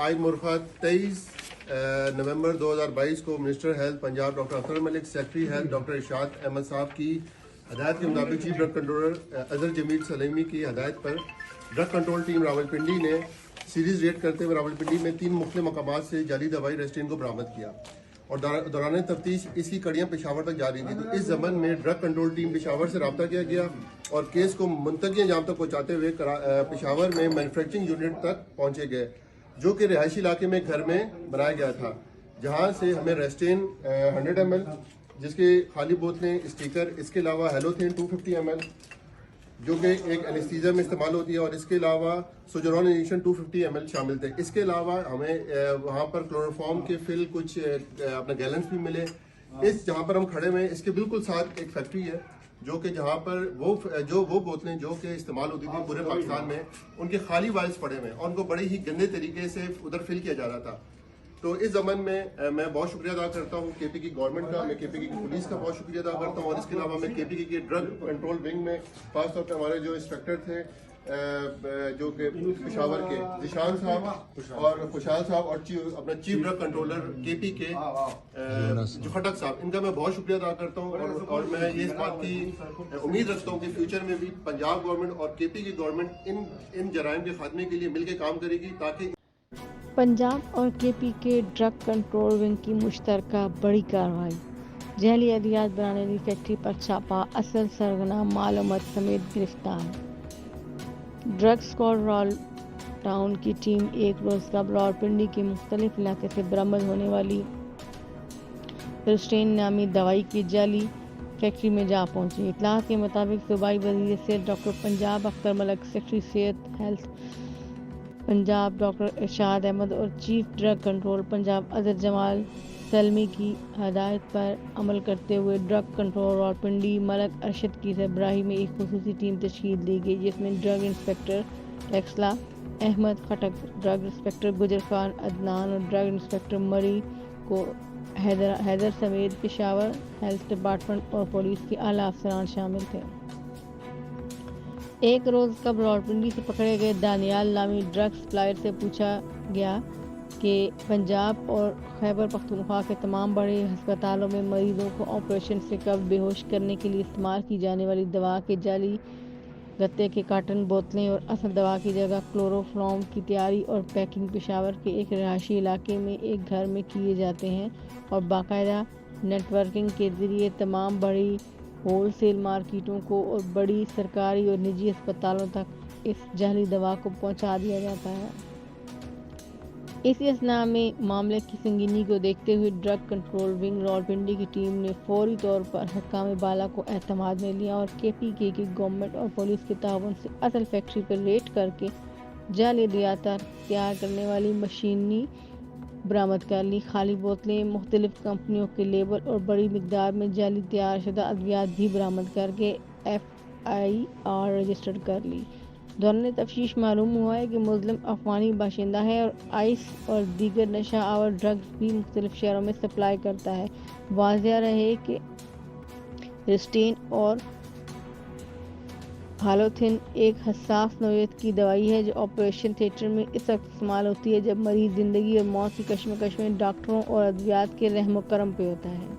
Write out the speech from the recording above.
آج مرخہ 23 نومبر 2022 کو minister health Punjab doctor Akhtar Malik, secretary health doctor Irshad Ahmad Sahib کی ہدایت کے مطابق chief drug controller Azhar Jamil Saleemi کی ہدایت پر ڈرگ کنٹرول ٹیم راولپنڈی نے سیریز ریڈ کرتے ہوئے راولپنڈی میں 3 مختلف مقامات سے جعلی دوائی ریسٹین کو برآمد کیا اور دوران تفتیش اس کی کڑیاں پشاور تک جاری تھیں۔ تو اس ضمن میں ڈرگ کنٹرول ٹیم پشاور سے رابطہ کیا گیا اور کیس کو منطقی انجام تک پہنچاتے ہوئے پشاور میں مینوفیکچرنگ یونٹ تک پہنچے گئے، جو کہ رہائشی علاقے میں گھر میں بنایا گیا تھا، جہاں سے ہمیں ریسٹین 100 ml جس کے خالی بوتلیں، اسٹیکر، اس کے علاوہ ہیلوتھین 250 ml جو کہ ایک انیستھیزیا میں استعمال ہوتی ہے، اور اس کے علاوہ سوجرون انجیکشن 250 ml شامل تھے۔ اس کے علاوہ ہمیں وہاں پر کلوروفارم کے فل کچھ اپنے گیلنس بھی ملے۔ جہاں پر ہم کھڑے ہوئے ہیں اس کے بالکل ساتھ ایک فیکٹری ہے، جو کہ جہاں پر وہ بوتلیں جو کہ استعمال ہوتی تھیں پورے پاکستان میں، ان کے خالی وائلز پڑے ہوئے ہیں اور ان کو بڑے ہی گندے طریقے سے ادھر فل کیا جا رہا تھا۔ تو اس ضمن میں بہت شکریہ ادا کرتا ہوں کے پی کی گورنمنٹ کا، میں کے پی کی پولیس کا بہت شکریہ ادا کرتا ہوں، اور اس کے علاوہ میں کے پی کی ڈرگ کنٹرول ونگ میں خاص طور پہ ہمارے جو انسپیکٹر تھے جو کہ پشاور کے ذیشان صاحب اور خوشحال صاحب، اور اپنا چیف ڈرگ کنٹرولر کے پی کے جو خٹک صاحب، ان کا میں بہت شکریہ ادا کرتا ہوں، اور میں یہ اس بات کی امید رکھتا ہوں کہ فیوچر میں بھی پنجاب گورنمنٹ اور کے پی کی گورنمنٹ ان جرائم کے خاتمے کے لیے مل کے کام کرے گی، تاکہ پنجاب اور کے پی کے ڈرگ کنٹرول ونگ کی مشترکہ بڑی کارروائی، جعلی ادویات بنانے والی فیکٹری پر چھاپا، اصل سرغنہ معلومات سمیت گرفتار۔ ڈرگ اسکواڈ رال ٹاؤن کی ٹیم ایک روز قبل راولپنڈی کے مختلف علاقے سے برآمد ہونے والی ریسٹین نامی دوائی کی جعلی فیکٹری میں جا پہنچی۔ اطلاعات کے مطابق صوبائی وزیر صحت ڈاکٹر پنجاب اختر ملک، سیکرٹری صحت ہیلتھ پنجاب ڈاکٹر ارشاد احمد اور chief drug control Punjab Azhar Jamil Saleemi کی ہدایت پر عمل کرتے ہوئے ڈرگ کنٹرول راولپنڈی ملک ارشد کی سربراہی میں ایک خصوصی ٹیم تشکیل دی گئی، جس میں drug inspector Taxila Ahmad Khattak, drug inspector Gujar Khan Adnan اور ڈرگ انسپکٹر مری کو حیدر سمیت پشاور ہیلتھ ڈپارٹمنٹ اور پولیس کے اعلیٰ افسران شامل تھے۔ ایک روز قبل راولپنڈی سے پکڑے گئے دانیال نامی ڈرگ سپلائر سے پوچھا گیا کہ پنجاب اور خیبر پختونخوا کے تمام بڑے ہسپتالوں میں مریضوں کو آپریشن سے قبل بے ہوش کرنے کے لیے استعمال کی جانے والی دوا کے جعلی گتے کے کارٹن بوتلیں اور اصل دوا کی جگہ کلوروفارم کی تیاری اور پیکنگ پشاور کے ایک رہائشی علاقے میں ایک گھر میں کیے جاتے ہیں، اور باقاعدہ نیٹ ورکنگ کے ذریعے تمام بڑی ہول سیل مارکیٹوں کو اور بڑی سرکاری اور نجی اسپتالوں تک اس جعلی دوا کو پہنچا دیا جاتا ہے۔ اسی اثناء میں معاملے کی سنگینی کو دیکھتے ہوئے ڈرگ کنٹرول ونگ راولپنڈی کی ٹیم نے فوری طور پر حکام بالا کو اعتماد میں لیا اور کے پی کے گورنمنٹ اور پولیس کے تعاون سے اصل فیکٹری پر ریڈ کر کے جعلی ادویات تیار کرنے والی مشینری برآمد کر لی، خالی بوتلیں، مختلف کمپنیوں کے لیبل اور بڑی مقدار میں جعلی تیار شدہ ادویات بھی برآمد کر کے FIR رجسٹرڈ کر لی۔ دوران تفتیش معلوم ہوا ہے کہ ملزم افغانی باشندہ ہے اور آئس اور دیگر نشہ آور ڈرگز بھی مختلف شہروں میں سپلائی کرتا ہے۔ واضح رہے کہ ریسٹین اور ہیلوتھین ایک حساس نوعیت کی دوائی ہے جو آپریشن تھیٹر میں اس وقت استعمال ہوتی ہے جب مریض زندگی اور موت کی کشمکش میں ڈاکٹروں اور ادویات کے رحم و کرم پہ ہوتا ہے۔